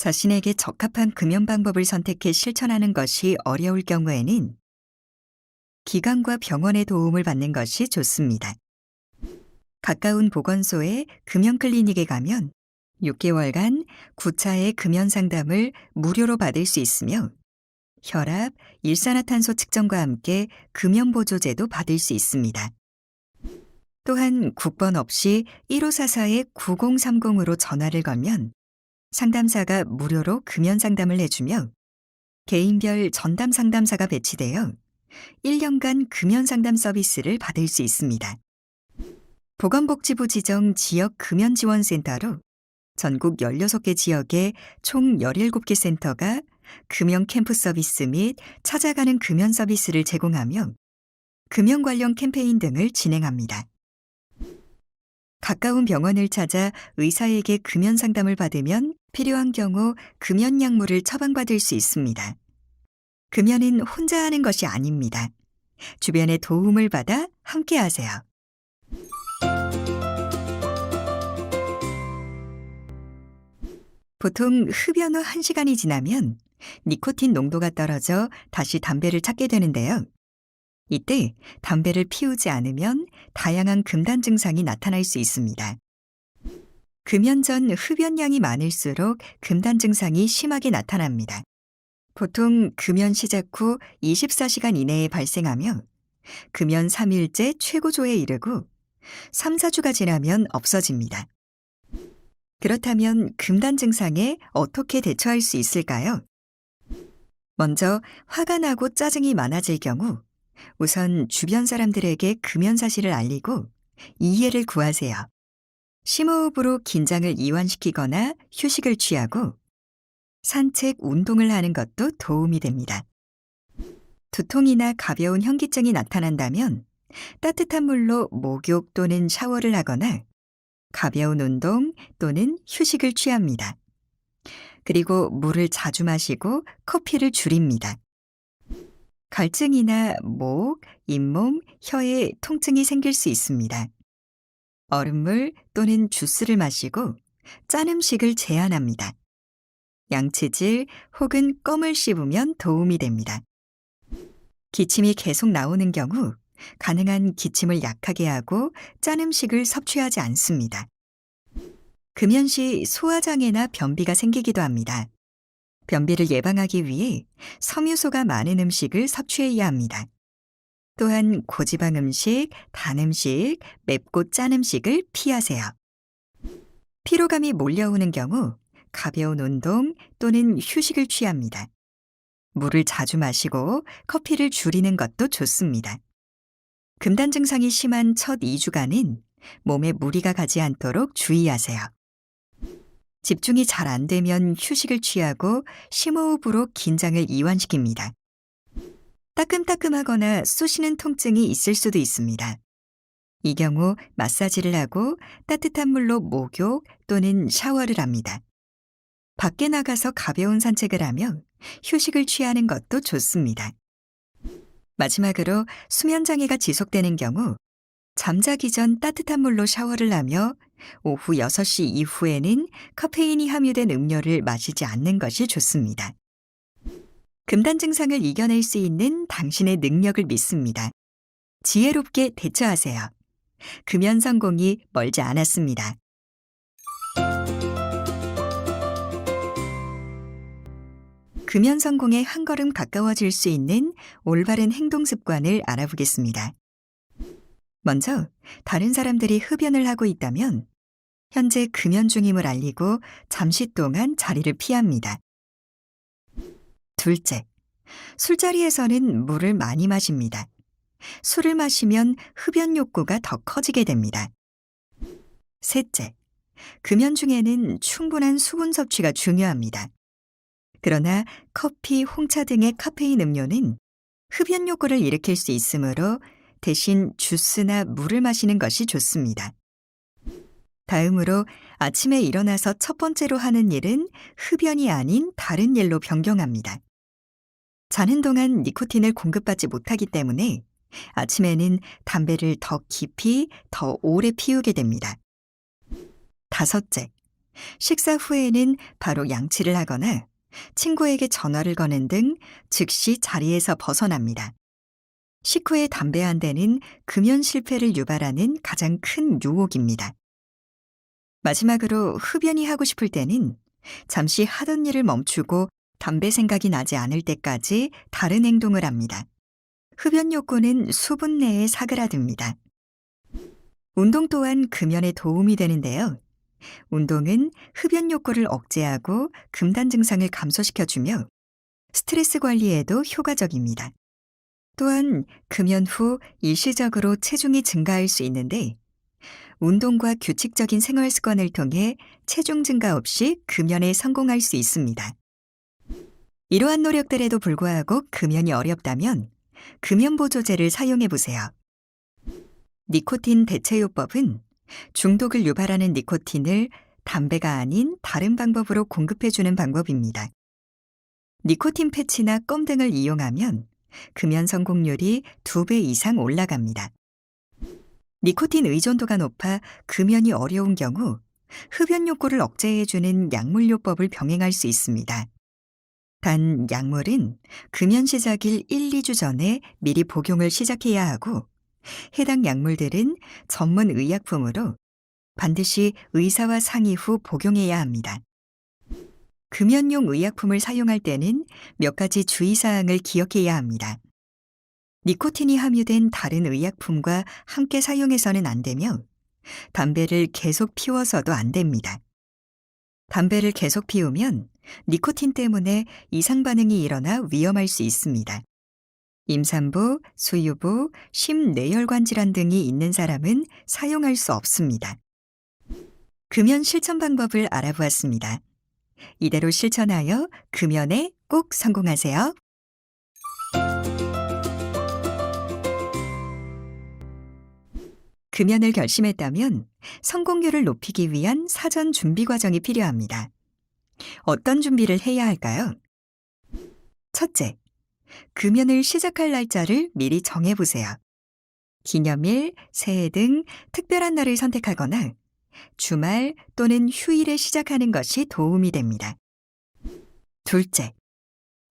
자신에게 적합한 금연 방법을 선택해 실천하는 것이 어려울 경우에는 기관과 병원의 도움을 받는 것이 좋습니다. 가까운 보건소의 금연 클리닉에 가면 6개월간 구차의 금연 상담을 무료로 받을 수 있으며 혈압, 일산화탄소 측정과 함께 금연 보조제도 받을 수 있습니다. 또한 국번 없이 1544-9030으로 전화를 걸면 상담사가 무료로 금연 상담을 해주며 개인별 전담 상담사가 배치되어 1년간 금연 상담 서비스를 받을 수 있습니다. 보건복지부 지정 지역 금연 지원센터로 전국 16개 지역에 총 17개 센터가 금연 캠프 서비스 및 찾아가는 금연 서비스를 제공하며 금연 관련 캠페인 등을 진행합니다. 가까운 병원을 찾아 의사에게 금연 상담을 받으면 필요한 경우 금연 약물을 처방받을 수 있습니다. 금연은 혼자 하는 것이 아닙니다. 주변의 도움을 받아 함께 하세요. 보통 흡연 후 1시간이 지나면 니코틴 농도가 떨어져 다시 담배를 찾게 되는데요. 이때 담배를 피우지 않으면 다양한 금단 증상이 나타날 수 있습니다. 금연 전 흡연량이 많을수록 금단 증상이 심하게 나타납니다. 보통 금연 시작 후 24시간 이내에 발생하며 금연 3일째 최고조에 이르고 3, 4주가 지나면 없어집니다. 그렇다면 금단 증상에 어떻게 대처할 수 있을까요? 먼저 화가 나고 짜증이 많아질 경우 우선 주변 사람들에게 금연 사실을 알리고 이해를 구하세요. 심호흡으로 긴장을 이완시키거나 휴식을 취하고 산책, 운동을 하는 것도 도움이 됩니다. 두통이나 가벼운 현기증이 나타난다면 따뜻한 물로 목욕 또는 샤워를 하거나 가벼운 운동 또는 휴식을 취합니다. 그리고 물을 자주 마시고 커피를 줄입니다. 갈증이나 목, 잇몸, 혀에 통증이 생길 수 있습니다. 얼음물 또는 주스를 마시고 짠 음식을 제한합니다. 양치질 혹은 껌을 씹으면 도움이 됩니다. 기침이 계속 나오는 경우 가능한 기침을 약하게 하고 짠 음식을 섭취하지 않습니다. 금연 시 소화장애나 변비가 생기기도 합니다. 변비를 예방하기 위해 섬유소가 많은 음식을 섭취해야 합니다. 또한 고지방 음식, 단 음식, 맵고 짠 음식을 피하세요. 피로감이 몰려오는 경우 가벼운 운동 또는 휴식을 취합니다. 물을 자주 마시고 커피를 줄이는 것도 좋습니다. 금단 증상이 심한 첫 2주간은 몸에 무리가 가지 않도록 주의하세요. 집중이 잘 안 되면 휴식을 취하고 심호흡으로 긴장을 이완시킵니다. 따끔따끔하거나 쑤시는 통증이 있을 수도 있습니다. 이 경우 마사지를 하고 따뜻한 물로 목욕 또는 샤워를 합니다. 밖에 나가서 가벼운 산책을 하며 휴식을 취하는 것도 좋습니다. 마지막으로 수면장애가 지속되는 경우 잠자기 전 따뜻한 물로 샤워를 하며 오후 6시 이후에는 카페인이 함유된 음료를 마시지 않는 것이 좋습니다. 금단 증상을 이겨낼 수 있는 당신의 능력을 믿습니다. 지혜롭게 대처하세요. 금연 성공이 멀지 않았습니다. 금연 성공에 한 걸음 가까워질 수 있는 올바른 행동 습관을 알아보겠습니다. 먼저 다른 사람들이 흡연을 하고 있다면 현재 금연 중임을 알리고 잠시 동안 자리를 피합니다. 둘째, 술자리에서는 물을 많이 마십니다. 술을 마시면 흡연 욕구가 더 커지게 됩니다. 셋째, 금연 중에는 충분한 수분 섭취가 중요합니다. 그러나 커피, 홍차 등의 카페인 음료는 흡연 욕구를 일으킬 수 있으므로 대신 주스나 물을 마시는 것이 좋습니다. 다음으로 아침에 일어나서 첫 번째로 하는 일은 흡연이 아닌 다른 일로 변경합니다. 자는 동안 니코틴을 공급받지 못하기 때문에 아침에는 담배를 더 깊이, 더 오래 피우게 됩니다. 다섯째, 식사 후에는 바로 양치를 하거나 친구에게 전화를 거는 등 즉시 자리에서 벗어납니다. 식후에 담배 한 대는 금연 실패를 유발하는 가장 큰 유혹입니다. 마지막으로 흡연이 하고 싶을 때는 잠시 하던 일을 멈추고 담배 생각이 나지 않을 때까지 다른 행동을 합니다. 흡연 욕구는 수분 내에 사그라듭니다. 운동 또한 금연에 도움이 되는데요. 운동은 흡연 욕구를 억제하고 금단 증상을 감소시켜주며 스트레스 관리에도 효과적입니다. 또한 금연 후 일시적으로 체중이 증가할 수 있는데 운동과 규칙적인 생활 습관을 통해 체중 증가 없이 금연에 성공할 수 있습니다. 이러한 노력들에도 불구하고 금연이 어렵다면 금연 보조제를 사용해 보세요. 니코틴 대체요법은 중독을 유발하는 니코틴을 담배가 아닌 다른 방법으로 공급해주는 방법입니다. 니코틴 패치나 껌 등을 이용하면 금연 성공률이 2배 이상 올라갑니다. 니코틴 의존도가 높아 금연이 어려운 경우 흡연 욕구를 억제해주는 약물요법을 병행할 수 있습니다. 단 약물은 금연 시작일 1, 2주 전에 미리 복용을 시작해야 하고 해당 약물들은 전문 의약품으로 반드시 의사와 상의 후 복용해야 합니다. 금연용 의약품을 사용할 때는 몇 가지 주의사항을 기억해야 합니다. 니코틴이 함유된 다른 의약품과 함께 사용해서는 안 되며 담배를 계속 피워서도 안 됩니다. 담배를 계속 피우면 니코틴 때문에 이상 반응이 일어나 위험할 수 있습니다. 임산부, 수유부, 심뇌혈관 질환 등이 있는 사람은 사용할 수 없습니다. 금연 실천 방법을 알아보았습니다. 이대로 실천하여 금연에 꼭 성공하세요. 금연을 결심했다면 성공률을 높이기 위한 사전 준비 과정이 필요합니다. 어떤 준비를 해야 할까요? 첫째, 금연을 시작할 날짜를 미리 정해보세요. 기념일, 새해 등 특별한 날을 선택하거나 주말 또는 휴일에 시작하는 것이 도움이 됩니다. 둘째,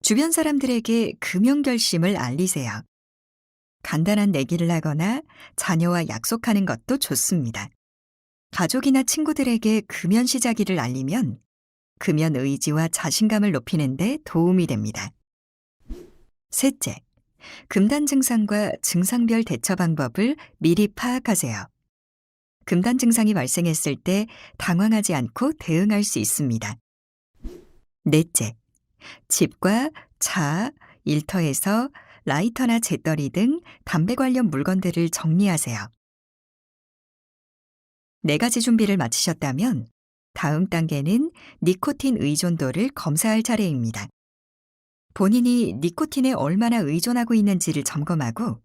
주변 사람들에게 금연 결심을 알리세요. 간단한 내기를 하거나 자녀와 약속하는 것도 좋습니다. 가족이나 친구들에게 금연 시작일을 알리면 금연 의지와 자신감을 높이는 데 도움이 됩니다. 셋째, 금단 증상과 증상별 대처 방법을 미리 파악하세요. 금단 증상이 발생했을 때 당황하지 않고 대응할 수 있습니다. 넷째, 집과 차, 일터에서 라이터나 재떨이 등 담배 관련 물건들을 정리하세요. 4가지 준비를 마치셨다면 다음 단계는 니코틴 의존도를 검사할 차례입니다. 본인이 니코틴에 얼마나 의존하고 있는지를 점검하고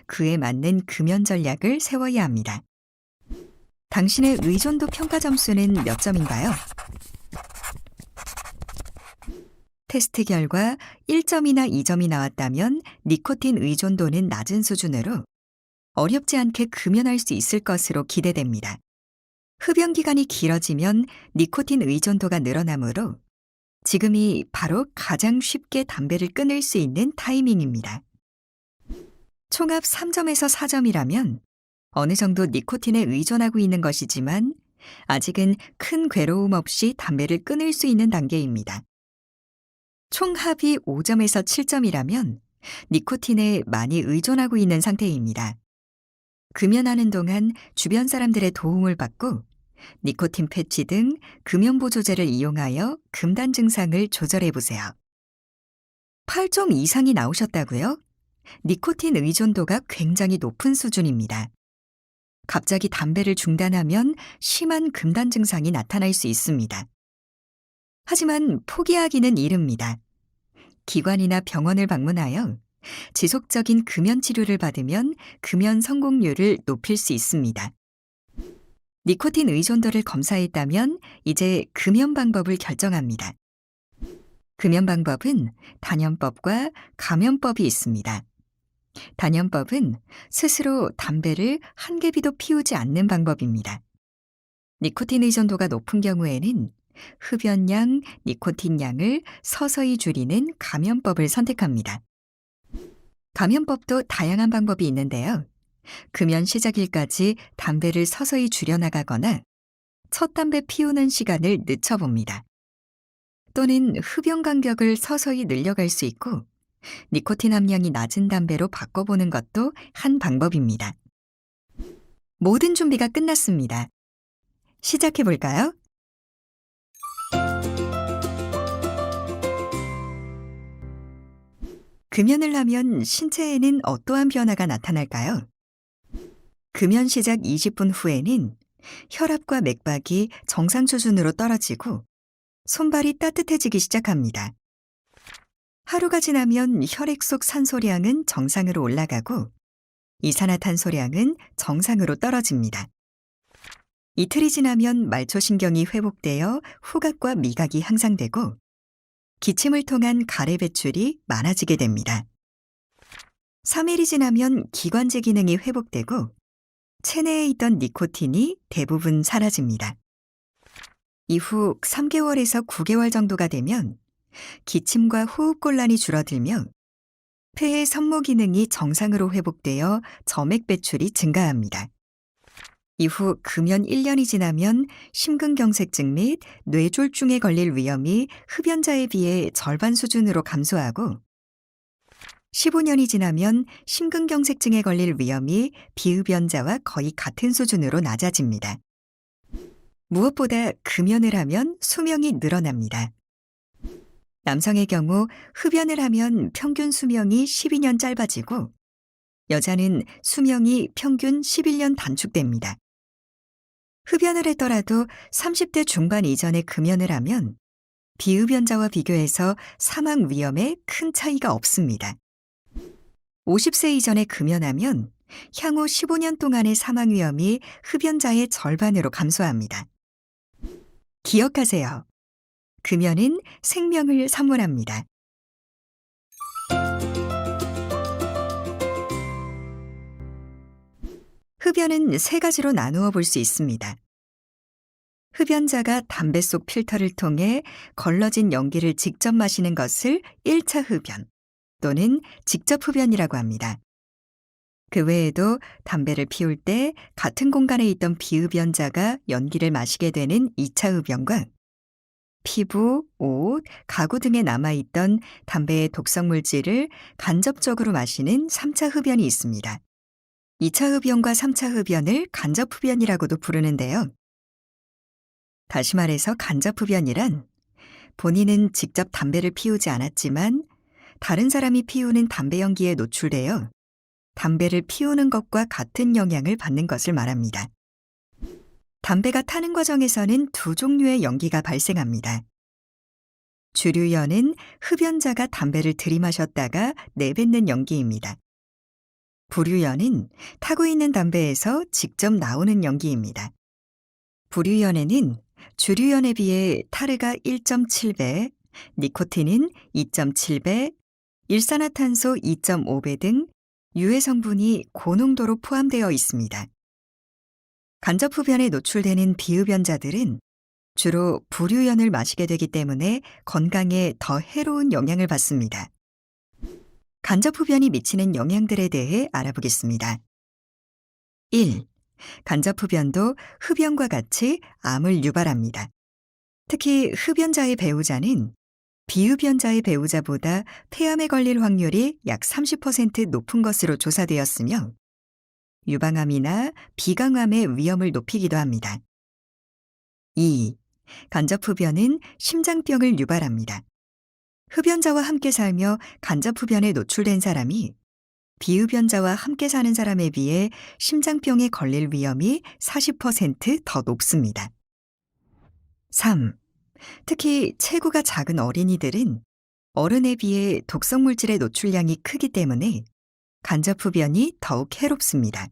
그에 맞는 금연 전략을 세워야 합니다. 당신의 의존도 평가 점수는 몇 점인가요? 테스트 결과 1점이나 2점이 나왔다면 니코틴 의존도는 낮은 수준으로 어렵지 않게 금연할 수 있을 것으로 기대됩니다. 흡연 기간이 길어지면 니코틴 의존도가 늘어나므로 지금이 바로 가장 쉽게 담배를 끊을 수 있는 타이밍입니다. 총합 3점에서 4점이라면 어느 정도 니코틴에 의존하고 있는 것이지만 아직은 큰 괴로움 없이 담배를 끊을 수 있는 단계입니다. 총합이 5점에서 7점이라면 니코틴에 많이 의존하고 있는 상태입니다. 금연하는 동안 주변 사람들의 도움을 받고 니코틴 패치 등 금연 보조제를 이용하여 금단 증상을 조절해 보세요. 8종 이상이 나오셨다고요? 니코틴 의존도가 굉장히 높은 수준입니다. 갑자기 담배를 중단하면 심한 금단 증상이 나타날 수 있습니다. 하지만 포기하기는 이릅니다. 기관이나 병원을 방문하여 지속적인 금연 치료를 받으면 금연 성공률을 높일 수 있습니다. 니코틴 의존도를 검사했다면 이제 금연 방법을 결정합니다. 금연 방법은 단연법과 감연법이 있습니다. 단연법은 스스로 담배를 한 개비도 피우지 않는 방법입니다. 니코틴 의존도가 높은 경우에는 흡연량, 니코틴 양을 서서히 줄이는 감염법을 선택합니다. 감염법도 다양한 방법이 있는데요. 금연 시작일까지 담배를 서서히 줄여나가거나 첫 담배 피우는 시간을 늦춰봅니다. 또는 흡연 간격을 서서히 늘려갈 수 있고 니코틴 함량이 낮은 담배로 바꿔보는 것도 한 방법입니다. 모든 준비가 끝났습니다. 시작해 볼까요? 금연을 하면 신체에는 어떠한 변화가 나타날까요? 금연 시작 20분 후에는 혈압과 맥박이 정상 수준으로 떨어지고 손발이 따뜻해지기 시작합니다. 하루가 지나면 혈액 속 산소량은 정상으로 올라가고 이산화탄소량은 정상으로 떨어집니다. 이틀이 지나면 말초신경이 회복되어 후각과 미각이 향상되고 기침을 통한 가래 배출이 많아지게 됩니다. 3일이 지나면 기관지 기능이 회복되고 체내에 있던 니코틴이 대부분 사라집니다. 이후 3개월에서 9개월 정도가 되면 기침과 호흡곤란이 줄어들며 폐의 선모 기능이 정상으로 회복되어 점액 배출이 증가합니다. 이후 금연 1년이 지나면 심근경색증 및 뇌졸중에 걸릴 위험이 흡연자에 비해 절반 수준으로 감소하고 15년이 지나면 심근경색증에 걸릴 위험이 비흡연자와 거의 같은 수준으로 낮아집니다. 무엇보다 금연을 하면 수명이 늘어납니다. 남성의 경우 흡연을 하면 평균 수명이 12년 짧아지고 여자는 수명이 평균 11년 단축됩니다. 흡연을 했더라도 30대 중반 이전에 금연을 하면 비흡연자와 비교해서 사망 위험에 큰 차이가 없습니다. 50세 이전에 금연하면 향후 15년 동안의 사망 위험이 흡연자의 절반으로 감소합니다. 기억하세요. 금연은 생명을 선물합니다. 흡연은 세 가지로 나누어 볼 수 있습니다. 흡연자가 담배 속 필터를 통해 걸러진 연기를 직접 마시는 것을 1차 흡연 또는 직접 흡연이라고 합니다. 그 외에도 담배를 피울 때 같은 공간에 있던 비흡연자가 연기를 마시게 되는 2차 흡연과 피부, 옷, 가구 등에 남아있던 담배의 독성 물질을 간접적으로 마시는 3차 흡연이 있습니다. 2차 흡연과 3차 흡연을 간접 흡연이라고도 부르는데요. 다시 말해서 간접 흡연이란 본인은 직접 담배를 피우지 않았지만 다른 사람이 피우는 담배 연기에 노출되어 담배를 피우는 것과 같은 영향을 받는 것을 말합니다. 담배가 타는 과정에서는 두 종류의 연기가 발생합니다. 주류연은 흡연자가 담배를 들이마셨다가 내뱉는 연기입니다. 부류연은 타고 있는 담배에서 직접 나오는 연기입니다. 부류연에는 주류연에 비해 타르가 1.7배, 니코틴은 2.7배, 일산화탄소 2.5배 등 유해 성분이 고농도로 포함되어 있습니다. 간접 흡연에 노출되는 비흡연자들은 주로 부류연을 마시게 되기 때문에 건강에 더 해로운 영향을 받습니다. 간접 흡연이 미치는 영향들에 대해 알아보겠습니다. 1. 간접 흡연도 흡연과 같이 암을 유발합니다. 특히 흡연자의 배우자는 비흡연자의 배우자보다 폐암에 걸릴 확률이 약 30% 높은 것으로 조사되었으며 유방암이나 비강암의 위험을 높이기도 합니다. 2. 간접 흡연은 심장병을 유발합니다. 흡연자와 함께 살며 간접 흡연에 노출된 사람이 비흡연자와 함께 사는 사람에 비해 심장병에 걸릴 위험이 40% 더 높습니다. 3. 특히 체구가 작은 어린이들은 어른에 비해 독성 물질의 노출량이 크기 때문에 간접 흡연이 더욱 해롭습니다.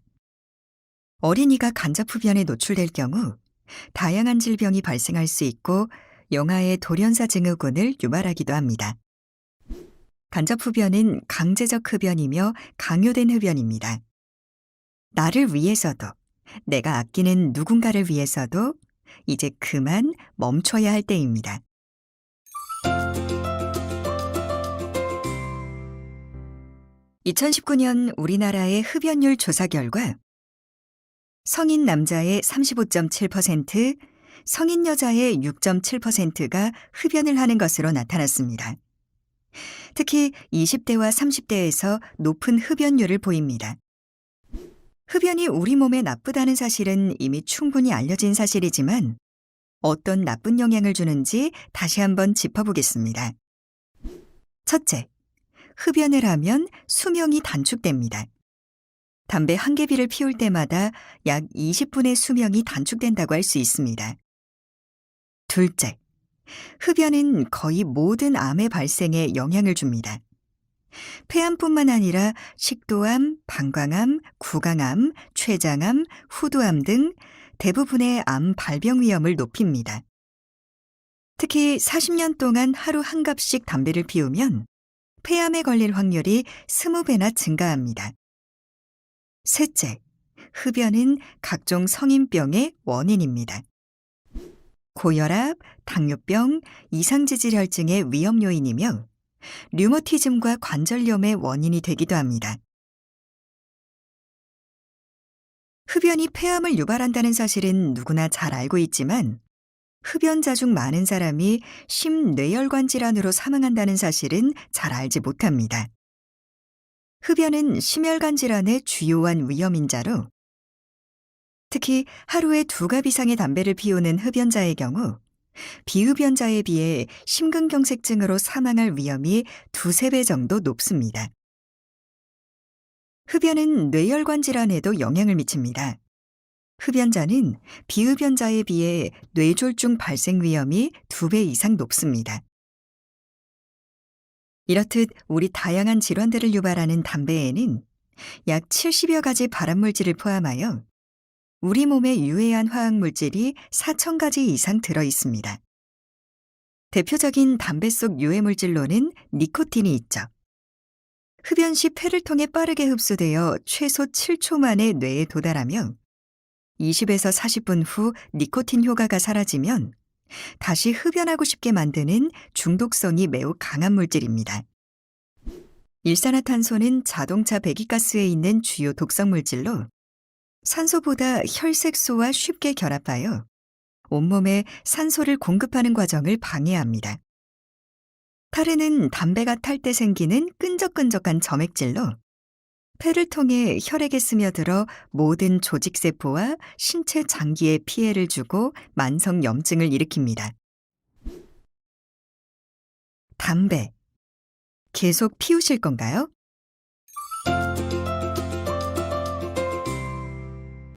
어린이가 간접 흡연에 노출될 경우 다양한 질병이 발생할 수 있고 영아의 돌연사 증후군을 유발하기도 합니다. 간접 흡연은 강제적 흡연이며 강요된 흡연입니다. 나를 위해서도, 내가 아끼는 누군가를 위해서도 이제 그만 멈춰야 할 때입니다. (2019년) 우리나라의 흡연율 조사 결과 성인 남자의 35.7%, 성인 여자의 6.7%가 흡연을 하는 것으로 나타났습니다. 특히 20대와 30대에서 높은 흡연율을 보입니다. 흡연이 우리 몸에 나쁘다는 사실은 이미 충분히 알려진 사실이지만 어떤 나쁜 영향을 주는지 다시 한번 짚어보겠습니다. 첫째, 흡연을 하면 수명이 단축됩니다. 담배 한 개비를 피울 때마다 약 20분의 수명이 단축된다고 할 수 있습니다. 둘째, 흡연은 거의 모든 암의 발생에 영향을 줍니다. 폐암뿐만 아니라 식도암, 방광암, 구강암, 췌장암, 후두암 등 대부분의 암 발병 위험을 높입니다. 특히 40년 동안 하루 한 갑씩 담배를 피우면 폐암에 걸릴 확률이 20배나 증가합니다. 셋째, 흡연은 각종 성인병의 원인입니다. 고혈압, 당뇨병, 이상지질혈증의 위험 요인이며 류머티즘과 관절염의 원인이 되기도 합니다. 흡연이 폐암을 유발한다는 사실은 누구나 잘 알고 있지만 흡연자 중 많은 사람이 심뇌혈관 질환으로 사망한다는 사실은 잘 알지 못합니다. 흡연은 심혈관 질환의 주요한 위험인자로 특히 하루에 2갑 이상의 담배를 피우는 흡연자의 경우 비흡연자에 비해 심근경색증으로 사망할 위험이 2~3배 정도 높습니다. 흡연은 뇌혈관 질환에도 영향을 미칩니다. 흡연자는 비흡연자에 비해 뇌졸중 발생 위험이 2배 이상 높습니다. 이렇듯 우리 다양한 질환들을 유발하는 담배에는 약 70여 가지 발암물질을 포함하여 우리 몸에 유해한 화학물질이 4,000가지 이상 들어 있습니다. 대표적인 담배 속 유해물질로는 니코틴이 있죠. 흡연 시 폐를 통해 빠르게 흡수되어 최소 7초 만에 뇌에 도달하며 20에서 40분 후 니코틴 효과가 사라지면 다시 흡연하고 싶게 만드는 중독성이 매우 강한 물질입니다. 일산화탄소는 자동차 배기가스에 있는 주요 독성 물질로 산소보다 혈색소와 쉽게 결합하여 온몸에 산소를 공급하는 과정을 방해합니다. 타르는 담배가 탈 때 생기는 끈적끈적한 점액질로 폐를 통해 혈액에 스며들어 모든 조직세포와 신체 장기에 피해를 주고 만성염증을 일으킵니다. 담배, 계속 피우실 건가요?